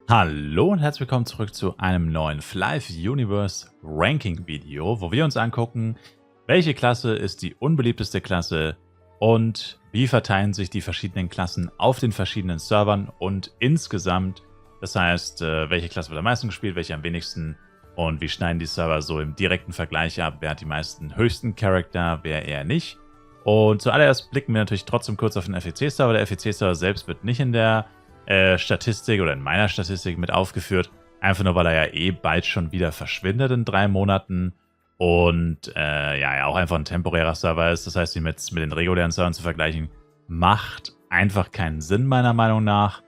Hallo und herzlich willkommen zurück zu einem neuen Flive Universe Ranking Video, wo wir uns angucken, welche Klasse ist die unbeliebteste Klasse und wie verteilen sich die verschiedenen Klassen auf den verschiedenen Servern und insgesamt, das heißt, welche Klasse wird am meisten gespielt, welche am wenigsten und wie schneiden die Server so im direkten Vergleich ab, wer hat die meisten höchsten Charakter, wer eher nicht. Und zuallererst blicken wir natürlich trotzdem kurz auf den FEC-Server. Der FEC-Server selbst wird nicht in der Statistik oder in meiner Statistik mit aufgeführt. Einfach nur, weil er ja eh bald schon wieder verschwindet in 3 Monaten. Und ja, auch einfach ein temporärer Server ist. Das heißt, ihn mit den regulären Servern zu vergleichen, macht einfach keinen Sinn, meiner Meinung nach.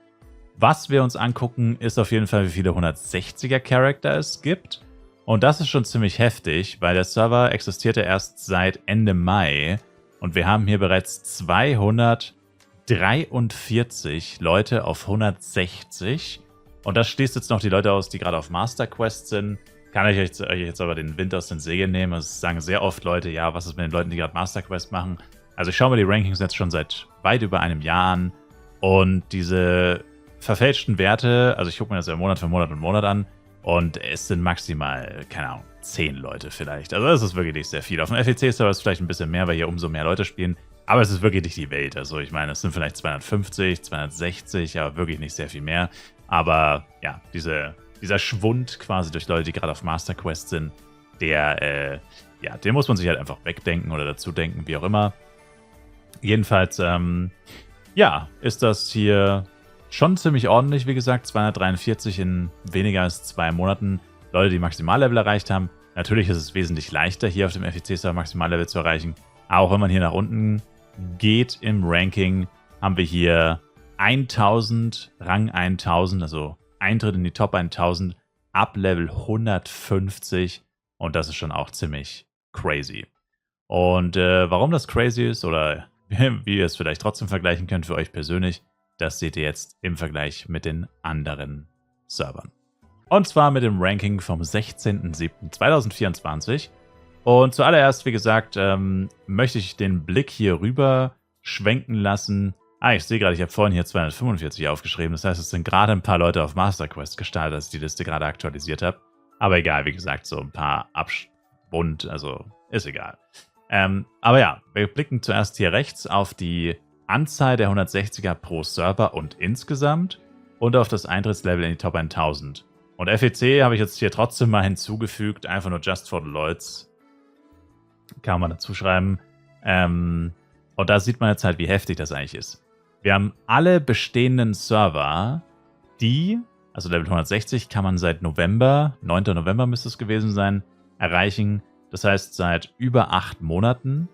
Was wir uns angucken, ist auf jeden Fall, wie viele 160er Charakter es gibt. Und das ist schon ziemlich heftig, weil der Server existierte erst seit Ende Mai. Und wir haben hier bereits 243 Leute auf 160. Und das schließt jetzt noch die Leute aus, die gerade auf Master Quest sind. Kann ich euch jetzt aber den Wind aus den Segeln nehmen. Es sagen sehr oft Leute, ja, was ist mit den Leuten, die gerade Master Quest machen? Also ich schaue mir die Rankings jetzt schon seit weit über einem Jahr an. Und diese verfälschten Werte, also ich gucke mir das ja Monat für Monat und Monat an. Und es sind maximal, keine Ahnung, 10 Leute vielleicht. Also das ist wirklich nicht sehr viel. Auf dem FEC-Server ist es vielleicht ein bisschen mehr, weil hier umso mehr Leute spielen. Aber es ist wirklich nicht die Welt. Also ich meine, es sind vielleicht 250, 260, aber wirklich nicht sehr viel mehr. Aber ja, dieser Schwund quasi durch Leute, die gerade auf Master Quest sind, den muss man sich halt einfach wegdenken oder dazu denken, wie auch immer. Jedenfalls, ja, ist das hier schon ziemlich ordentlich, wie gesagt. 243 in weniger als 2 Monaten. Leute, die Maximallevel erreicht haben. Natürlich ist es wesentlich leichter, hier auf dem FEC-Server Maximallevel zu erreichen. Auch wenn man hier nach unten geht im Ranking, haben wir hier 1000, Rang 1000, also Eintritt in die Top 1000 ab Level 150. Und das ist schon auch ziemlich crazy. Und warum das crazy ist oder wie ihr es vielleicht trotzdem vergleichen könnt für euch persönlich, das seht ihr jetzt im Vergleich mit den anderen Servern. Und zwar mit dem Ranking vom 16.07.2024. Und zuallererst, wie gesagt, möchte ich den Blick hier rüber schwenken lassen. Ich sehe gerade, ich habe vorhin hier 245 aufgeschrieben. Das heißt, es sind gerade ein paar Leute auf Master Quest gestartet, als ich die Liste gerade aktualisiert habe. Aber egal, wie gesagt, so ein paar Abschwund, also ist egal. Aber ja, wir blicken zuerst hier rechts auf die Anzahl der 160er pro Server und insgesamt und auf das Eintrittslevel in die Top 1000. Und FEC habe ich jetzt hier trotzdem mal hinzugefügt, einfach nur just for the lols. Kann man dazu schreiben. Und da sieht man jetzt halt, wie heftig das eigentlich ist. Wir haben alle bestehenden Server, also Level 160 kann man seit November, 9. November müsste es gewesen sein, erreichen. Das heißt, seit über 8 Monaten,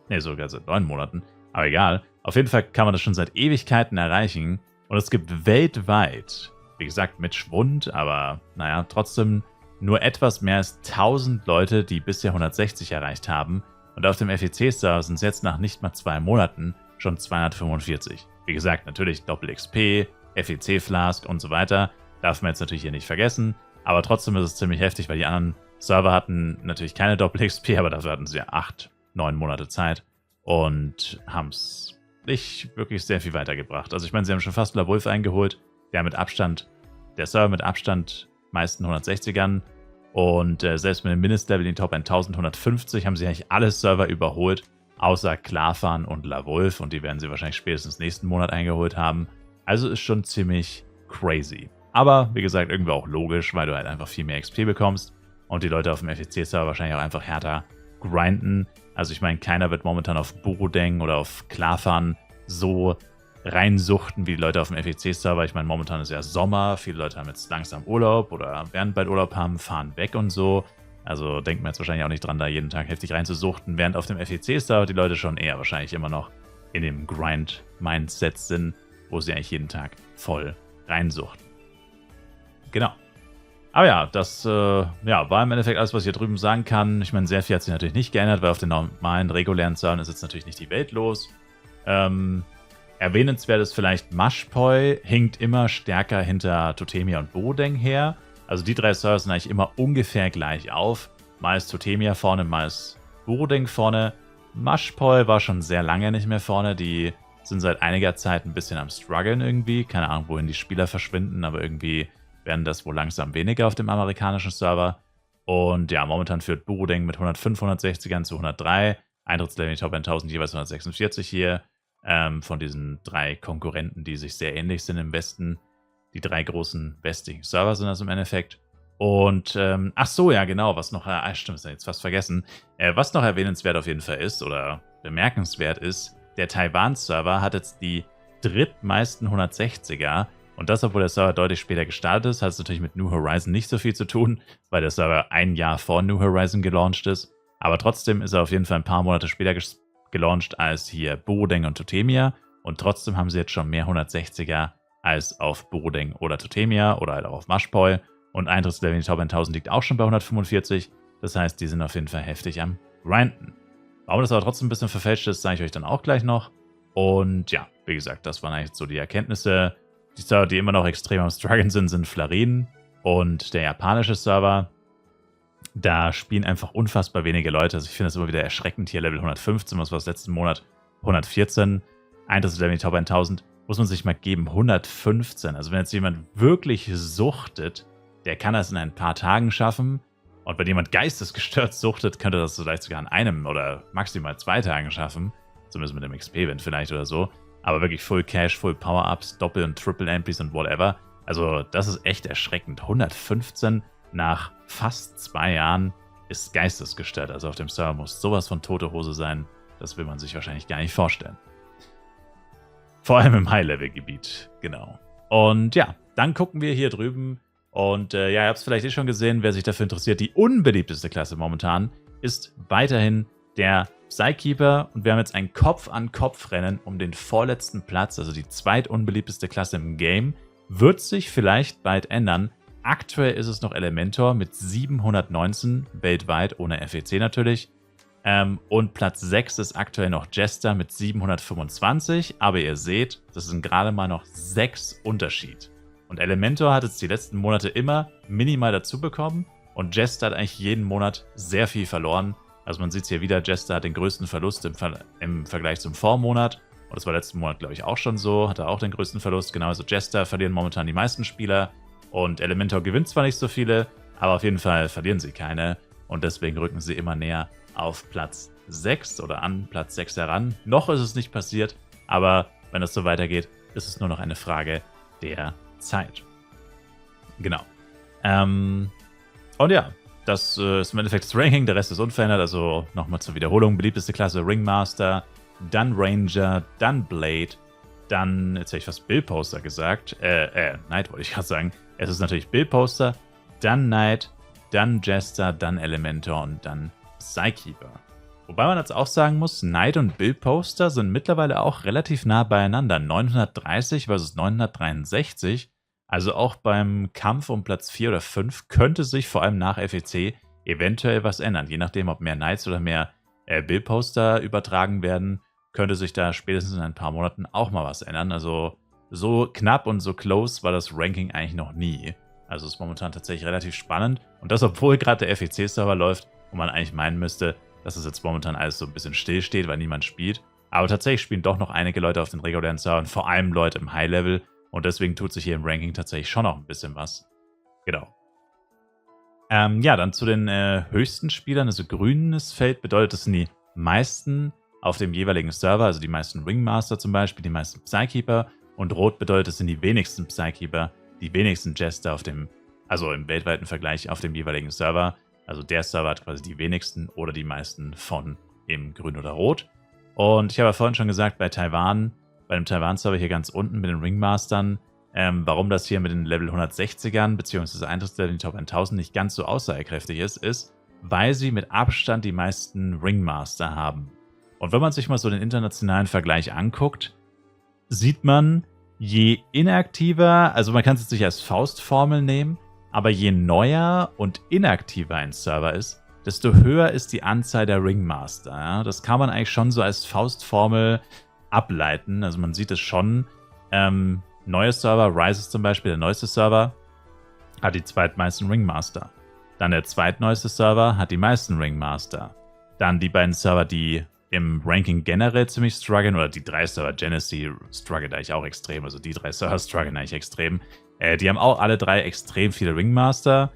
ne, sogar seit 9 Monaten, aber egal. Auf jeden Fall kann man das schon seit Ewigkeiten erreichen. Und es gibt weltweit, wie gesagt, mit Schwund, aber naja, trotzdem nur etwas mehr als 1000 Leute, die bisher 160 erreicht haben. Und auf dem FEC-Server sind es jetzt nach nicht mal 2 Monaten schon 245. Wie gesagt, natürlich Doppel-XP, FEC-Flask und so weiter. Darf man jetzt natürlich hier nicht vergessen. Aber trotzdem ist es ziemlich heftig, weil die anderen Server hatten natürlich keine Doppel-XP, aber dafür hatten sie ja 8, 9 Monate Zeit. Und haben es nicht wirklich sehr viel weitergebracht. Also ich meine, sie haben schon fast LaWolf eingeholt. Der Server mit Abstand meisten 160ern. Und selbst mit dem Mindestlevel in den Top 1150 haben sie eigentlich alle Server überholt, außer Klarfan und LaWolf. Und die werden sie wahrscheinlich spätestens nächsten Monat eingeholt haben. Also ist schon ziemlich crazy. Aber wie gesagt, irgendwie auch logisch, weil du halt einfach viel mehr XP bekommst. Und die Leute auf dem FEC-Server wahrscheinlich auch einfach härter grinden. Also ich meine, keiner wird momentan auf Borodeng oder auf Klarfan so reinsuchten wie die Leute auf dem FEC-Server. Ich meine, momentan ist ja Sommer, viele Leute haben jetzt langsam Urlaub oder werden bald Urlaub haben, fahren weg und so. Also denkt man jetzt wahrscheinlich auch nicht dran, da jeden Tag heftig reinzusuchten, während auf dem FEC-Server die Leute schon eher wahrscheinlich immer noch in dem Grind-Mindset sind, wo sie eigentlich jeden Tag voll reinsuchten. Genau. Aber ja, das war im Endeffekt alles, was ich hier drüben sagen kann. Ich meine, sehr viel hat sich natürlich nicht geändert, weil auf den normalen, regulären Servern ist jetzt natürlich nicht die Welt los. Erwähnenswert ist vielleicht Mashpoi, hinkt immer stärker hinter Totemia und Borodeng her. Also die 3 Server sind eigentlich immer ungefähr gleich auf. Mal ist Totemia vorne, mal ist Borodeng vorne. Mashpoi war schon sehr lange nicht mehr vorne. Die sind seit einiger Zeit ein bisschen am struggeln irgendwie. Keine Ahnung, wohin die Spieler verschwinden, aber irgendwie werden das wohl langsam weniger auf dem amerikanischen Server. Und ja, momentan führt Burudeng mit 105 160ern zu 103. Eintrittslevel in die Top 1000 jeweils 146 hier. Von diesen 3 Konkurrenten, die sich sehr ähnlich sind im Westen. Die 3 großen westlichen Server sind das im Endeffekt. Und, ach so, ja genau, was noch, stimmt, das habe ich jetzt fast vergessen. Was noch erwähnenswert auf jeden Fall ist, oder bemerkenswert ist, der Taiwan-Server hat jetzt die drittmeisten 160er. Und das, obwohl der Server deutlich später gestartet ist, hat es natürlich mit New Horizon nicht so viel zu tun, weil der Server ein Jahr vor New Horizon gelauncht ist. Aber trotzdem ist er auf jeden Fall ein paar Monate später gelauncht als hier Burudeng und Totemia. Und trotzdem haben sie jetzt schon mehr 160er als auf Burudeng oder Totemia oder halt auch auf Mashpoi. Und Eintrittslevel in die Top 1000 liegt auch schon bei 145. Das heißt, die sind auf jeden Fall heftig am Grinden. Warum das aber trotzdem ein bisschen verfälscht ist, sage ich euch dann auch gleich noch. Und ja, wie gesagt, das waren eigentlich so die Erkenntnisse. Die Server, die immer noch extrem am Struggeln sind Flarin und der japanische Server. Da spielen einfach unfassbar wenige Leute. Also ich finde das immer wieder erschreckend. Hier Level 115, was war das letzten Monat? 114. Eintrittslevel in die Top 1000. Muss man sich mal geben, 115. Also wenn jetzt jemand wirklich suchtet, der kann das in ein paar Tagen schaffen. Und wenn jemand geistesgestört suchtet, könnte das vielleicht sogar in einem oder maximal 2 Tagen schaffen. Zumindest mit dem XP-Event vielleicht oder so. Aber wirklich Full Cash, Full Power-Ups, Doppel- und Triple-Amplis und whatever. Also das ist echt erschreckend. 115 nach fast 2 Jahren ist geistesgestört. Also auf dem Server muss sowas von tote Hose sein. Das will man sich wahrscheinlich gar nicht vorstellen. Vor allem im High-Level-Gebiet, genau. Und ja, dann gucken wir hier drüben. Und ja, ihr habt es vielleicht schon gesehen, wer sich dafür interessiert. Die unbeliebteste Klasse momentan ist weiterhin der Psykeeper. Und wir haben jetzt ein Kopf-an-Kopf-Rennen um den vorletzten Platz. Also die zweitunbeliebteste Klasse im Game. Wird sich vielleicht bald ändern. Aktuell ist es noch Elementor mit 719 weltweit, ohne FEC natürlich. Und Platz 6 ist aktuell noch Jester mit 725. Aber ihr seht, das sind gerade mal noch 6 Unterschied. Und Elementor hat jetzt die letzten Monate immer minimal dazu bekommen. Und Jester hat eigentlich jeden Monat sehr viel verloren. Also man sieht es hier wieder, Jester hat den größten Verlust im Vergleich zum Vormonat. Und das war letzten Monat, glaube ich, auch schon so. Hat er auch den größten Verlust. Genauso Jester verlieren momentan die meisten Spieler. Und Elementor gewinnt zwar nicht so viele, aber auf jeden Fall verlieren sie keine. Und deswegen rücken sie immer näher auf Platz 6 oder an Platz 6 heran. Noch ist es nicht passiert, aber wenn es so weitergeht, ist es nur noch eine Frage der Zeit. Genau. Und ja, das ist im Endeffekt das Ranking, der Rest ist unverändert. Also nochmal zur Wiederholung. Beliebteste Klasse Ringmaster, dann Ranger, dann Blade, dann, jetzt hätte ich fast Billposter gesagt. Knight wollte ich gerade sagen. Es ist natürlich Billposter, dann Knight, dann Jester, dann Elementor und dann Psykeeper. Wobei man jetzt auch sagen muss, Knight und Billposter sind mittlerweile auch relativ nah beieinander. 930 versus 963. Also auch beim Kampf um Platz 4 oder 5 könnte sich vor allem nach FEC eventuell was ändern. Je nachdem, ob mehr Knights oder mehr Billposter übertragen werden, könnte sich da spätestens in ein paar Monaten auch mal was ändern. Also so knapp und so close war das Ranking eigentlich noch nie. Also ist momentan tatsächlich relativ spannend. Und das, obwohl gerade der FEC-Server läuft, wo man eigentlich meinen müsste, dass es jetzt momentan alles so ein bisschen still steht, weil niemand spielt. Aber tatsächlich spielen doch noch einige Leute auf den regulären Servern, vor allem Leute im High-Level. Und deswegen tut sich hier im Ranking tatsächlich schon noch ein bisschen was. Genau. Ja, dann zu den höchsten Spielern. Also grünes Feld bedeutet, das sind die meisten auf dem jeweiligen Server, also die meisten Ringmaster zum Beispiel, die meisten Psykeeper. Und rot bedeutet, das sind die wenigsten Psykeeper, die wenigsten Jester auf dem, also im weltweiten Vergleich auf dem jeweiligen Server. Also der Server hat quasi die wenigsten oder die meisten von eben grün oder rot. Und ich habe ja vorhin schon gesagt, bei dem Taiwan-Server hier ganz unten mit den Ringmastern, warum das hier mit den Level 160ern bzw. Eintrittslevel in die Top 1000 nicht ganz so aussagekräftig ist, weil sie mit Abstand die meisten Ringmaster haben. Und wenn man sich mal so den internationalen Vergleich anguckt, sieht man, je inaktiver, also man kann es jetzt nicht als Faustformel nehmen, aber je neuer und inaktiver ein Server ist, desto höher ist die Anzahl der Ringmaster. Ja? Das kann man eigentlich schon so als Faustformel ableiten. Also man sieht es schon. Neue Server, Rises zum Beispiel, der neueste Server, hat die zweitmeisten Ringmaster. Dann der zweitneueste Server hat die meisten Ringmaster. Dann die beiden Server, die im Ranking generell ziemlich strugglen, oder die 3 Server, Genesee struggelt eigentlich auch extrem, also die 3 Server strugglen eigentlich extrem. Die haben auch alle 3 extrem viele Ringmaster.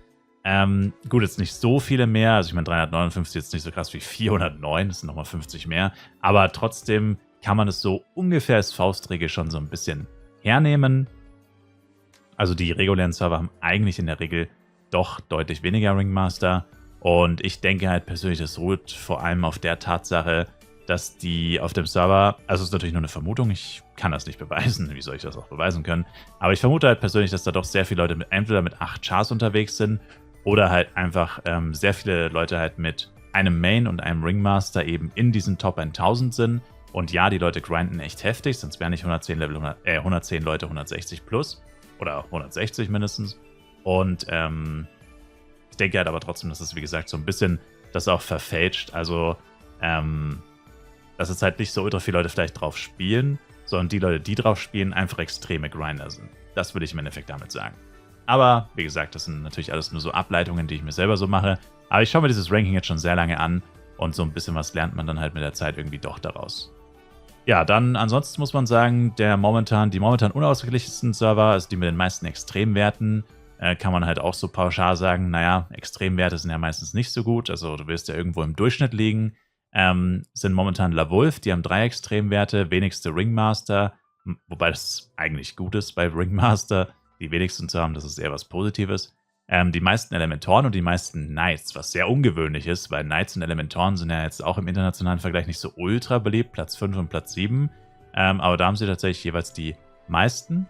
Gut, jetzt nicht so viele mehr. Also ich meine, 359 ist jetzt nicht so krass wie 409. Das sind nochmal 50 mehr. Aber trotzdem kann man es so ungefähr als Faustregel schon so ein bisschen hernehmen. Also die regulären Server haben eigentlich in der Regel doch deutlich weniger Ringmaster. Und ich denke halt persönlich, das ruht vor allem auf der Tatsache, dass die auf dem Server, also es ist natürlich nur eine Vermutung, ich kann das nicht beweisen, wie soll ich das auch beweisen können, aber ich vermute halt persönlich, dass da doch sehr viele Leute entweder mit 8 Chars unterwegs sind oder halt einfach sehr viele Leute halt mit einem Main und einem Ringmaster eben in diesen Top 1000 sind. Und ja, die Leute grinden echt heftig, sonst wären nicht 110 Leute 160 plus oder 160 mindestens. Und ich denke halt aber trotzdem, dass es, wie gesagt, so ein bisschen das auch verfälscht. Also, dass jetzt halt nicht so ultra viele Leute vielleicht drauf spielen, sondern die Leute, die drauf spielen, einfach extreme Grinder sind. Das würde ich im Endeffekt damit sagen. Aber, wie gesagt, das sind natürlich alles nur so Ableitungen, die ich mir selber so mache. Aber ich schaue mir dieses Ranking jetzt schon sehr lange an und so ein bisschen was lernt man dann halt mit der Zeit irgendwie doch daraus. Ja, dann ansonsten muss man sagen, die momentan unausgeglichensten Server, also die mit den meisten Extremwerten, kann man halt auch so pauschal sagen, naja, Extremwerte sind ja meistens nicht so gut, also du wirst ja irgendwo im Durchschnitt liegen. Sind momentan LaWolf, die haben 3 Extremwerte, wenigste Ringmaster, wobei das eigentlich gut ist bei Ringmaster, die wenigsten zu haben, das ist eher was Positives. Die meisten Elementoren und die meisten Knights, was sehr ungewöhnlich ist, weil Knights und Elementoren sind ja jetzt auch im internationalen Vergleich nicht so ultra beliebt, Platz 5 und Platz 7. Aber da haben sie tatsächlich jeweils die meisten.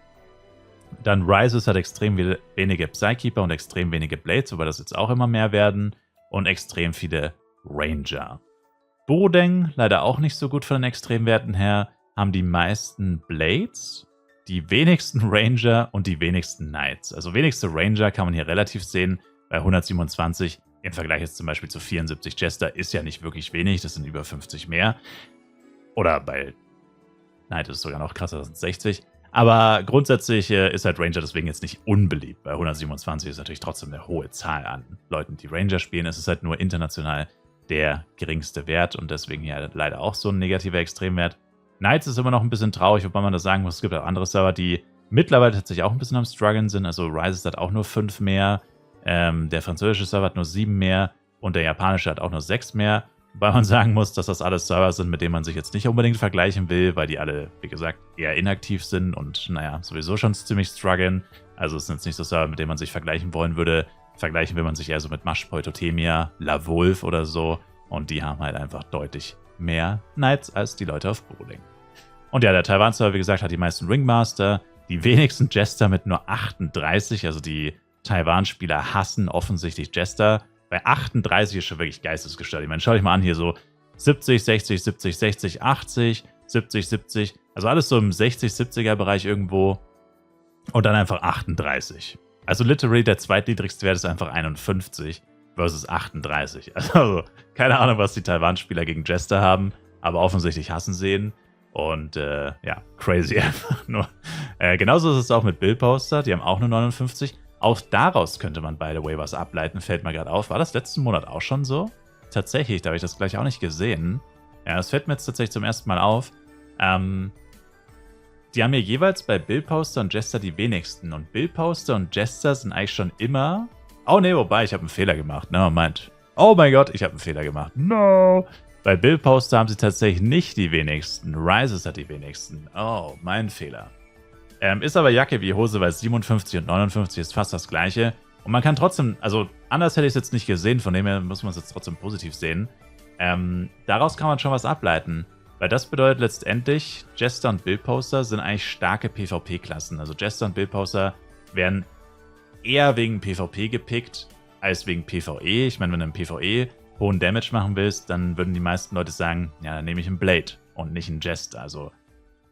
Dann Rises hat extrem wenige Psykeeper und extrem wenige Blades, wobei das jetzt auch immer mehr werden. Und extrem viele Ranger. Bodeng, leider auch nicht so gut von den Extremwerten her, haben die meisten Blades, die wenigsten Ranger und die wenigsten Knights. Also wenigste Ranger kann man hier relativ sehen, bei 127 im Vergleich jetzt zum Beispiel zu 74 Jester ist ja nicht wirklich wenig, das sind über 50 mehr. Oder bei Knight ist es sogar noch krasser, das sind 60. Aber grundsätzlich ist halt Ranger deswegen jetzt nicht unbeliebt. Bei 127 ist natürlich trotzdem eine hohe Zahl an Leuten, die Ranger spielen. Es ist halt nur international der geringste Wert und deswegen ja leider auch so ein negativer Extremwert. Knights ist immer noch ein bisschen traurig, wobei man das sagen muss, es gibt auch andere Server, die mittlerweile tatsächlich auch ein bisschen am Struggeln sind. Also Rises hat auch nur 5 mehr, der französische Server hat nur 7 mehr und der japanische hat auch nur 6 mehr. Wobei man sagen muss, dass das alles Server sind, mit denen man sich jetzt nicht unbedingt vergleichen will, weil die alle, wie gesagt, eher inaktiv sind und naja, sowieso schon ziemlich strugglen. Also es sind jetzt nicht so Server, mit denen man sich vergleichen wollen würde. Vergleichen will man sich eher so mit Mashpoi Totemia, LaWolf oder so und die haben halt einfach deutlich mehr Knights als die Leute auf Bodeng. Und ja, der Taiwan-Server, wie gesagt, hat die meisten Ringmaster, die wenigsten Jester mit nur 38. Also die Taiwan-Spieler hassen offensichtlich Jester. Bei 38 ist schon wirklich geistesgestört. Ich meine, schau dich mal an, hier so 70, 60, 70, 60, 80, 70, 70. Also alles so im 60, 70er Bereich irgendwo. Und dann einfach 38. Also literally der zweitniedrigste Wert ist einfach 51 versus 38. Also keine Ahnung, was die Taiwan-Spieler gegen Jester haben, aber offensichtlich hassen sie ihn. Und ja, crazy einfach nur. Genauso ist es auch mit Billposter, die haben auch nur 59. Auch daraus könnte man, by the way, was ableiten, fällt mir gerade auf. War das letzten Monat auch schon so? Tatsächlich, da habe ich das gleich auch nicht gesehen. Ja, das fällt mir jetzt tatsächlich zum ersten Mal auf. Die haben hier jeweils bei Billposter und Jester die wenigsten. Und Billposter und Jester sind eigentlich schon immer... Oh ne, wobei, ich habe einen Fehler gemacht. Ne, meint. Oh mein Gott, ich habe einen Fehler gemacht. No! Bei Billposter haben sie tatsächlich nicht die wenigsten. Rises hat die wenigsten. Oh, mein Fehler. Ist aber Jacke wie Hose, weil 57 und 59 ist fast das gleiche. Und man kann trotzdem, also anders hätte ich es jetzt nicht gesehen, von dem her muss man es jetzt trotzdem positiv sehen. Daraus kann man schon was ableiten. Weil das bedeutet letztendlich, Jester und Billposter sind eigentlich starke PvP-Klassen. Also Jester und Billposter werden eher wegen PvP gepickt, als wegen PvE. Ich meine, wenn du im PvE hohen Damage machen willst, dann würden die meisten Leute sagen, ja, dann nehme ich einen Blade und nicht einen Jester. Also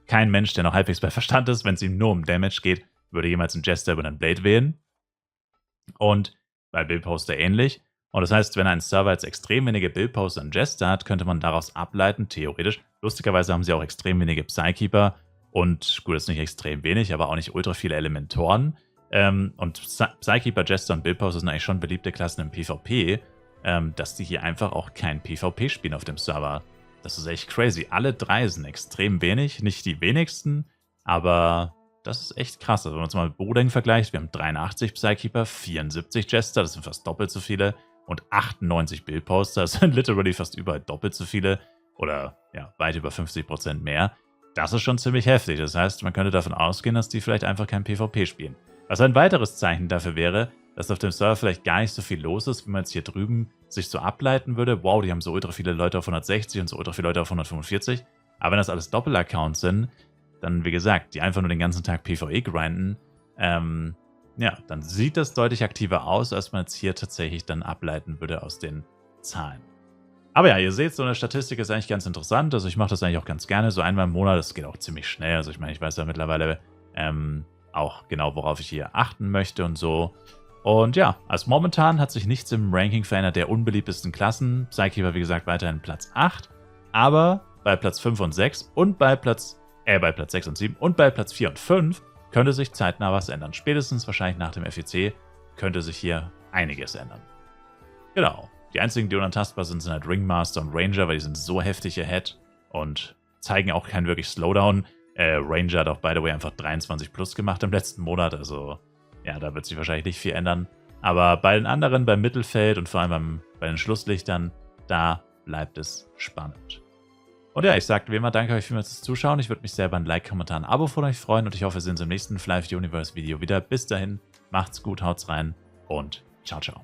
kein Mensch, der noch halbwegs bei Verstand ist, wenn es ihm nur um Damage geht, würde jemals einen Jester über einen Blade wählen. Und bei Billposter ähnlich. Und das heißt, wenn ein Server jetzt extrem wenige Billposter und Jester hat, könnte man daraus ableiten, theoretisch. Lustigerweise haben sie auch extrem wenige Psykeeper und gut, das ist nicht extrem wenig, aber auch nicht ultra viele Elementoren. Und Psykeeper, Jester und Billposter sind eigentlich schon beliebte Klassen im PvP, dass die hier einfach auch kein PvP spielen auf dem Server. Das ist echt crazy. Alle 3 sind extrem wenig, nicht die wenigsten, aber das ist echt krass. Also wenn man es mal mit Bodeng vergleicht, wir haben 83 Psykeeper, 74 Jester, das sind fast doppelt so viele, und 98 Bildposter, das sind literally fast überall doppelt so viele oder ja, weit über 50% mehr. Das ist schon ziemlich heftig. Das heißt, man könnte davon ausgehen, dass die vielleicht einfach kein PvP spielen. Was ein weiteres Zeichen dafür wäre, dass auf dem Server vielleicht gar nicht so viel los ist, wie man jetzt hier drüben sich so ableiten würde. Wow, die haben so ultra viele Leute auf 160 und so ultra viele Leute auf 145. Aber wenn das alles Doppelaccounts sind, dann, wie gesagt, die einfach nur den ganzen Tag PvE grinden, ja, dann sieht das deutlich aktiver aus, als man jetzt hier tatsächlich dann ableiten würde aus den Zahlen. Aber ja, ihr seht, so eine Statistik ist eigentlich ganz interessant. Also ich mache das eigentlich auch ganz gerne. So einmal im Monat, das geht auch ziemlich schnell. Also ich meine, ich weiß ja mittlerweile auch genau, worauf ich hier achten möchte und so. Und ja, also momentan hat sich nichts im Ranking verändert der unbeliebtesten Klassen. Psykeeper, wie gesagt, weiterhin Platz 8. Aber bei Platz 5 und 6 und bei Platz 6 und 7 und bei Platz 4 und 5 könnte sich zeitnah was ändern. Spätestens wahrscheinlich nach dem FEC könnte sich hier einiges ändern. Genau. Die einzigen, die unantastbar sind, sind halt Ringmaster und Ranger, weil die sind so heftig ahead und zeigen auch keinen wirklich Slowdown. Ranger hat auch, by the way, einfach 23 plus gemacht im letzten Monat, also ja, da wird sich wahrscheinlich nicht viel ändern. Aber bei den anderen, beim Mittelfeld und vor allem bei den Schlusslichtern, da bleibt es spannend. Und ja, ich sagte wie immer, danke euch vielmals fürs Zuschauen. Ich würde mich sehr über ein Like, Kommentar, ein Abo von euch freuen und ich hoffe, wir sehen uns im nächsten Fly Universe Video wieder. Bis dahin, macht's gut, haut's rein und ciao, ciao.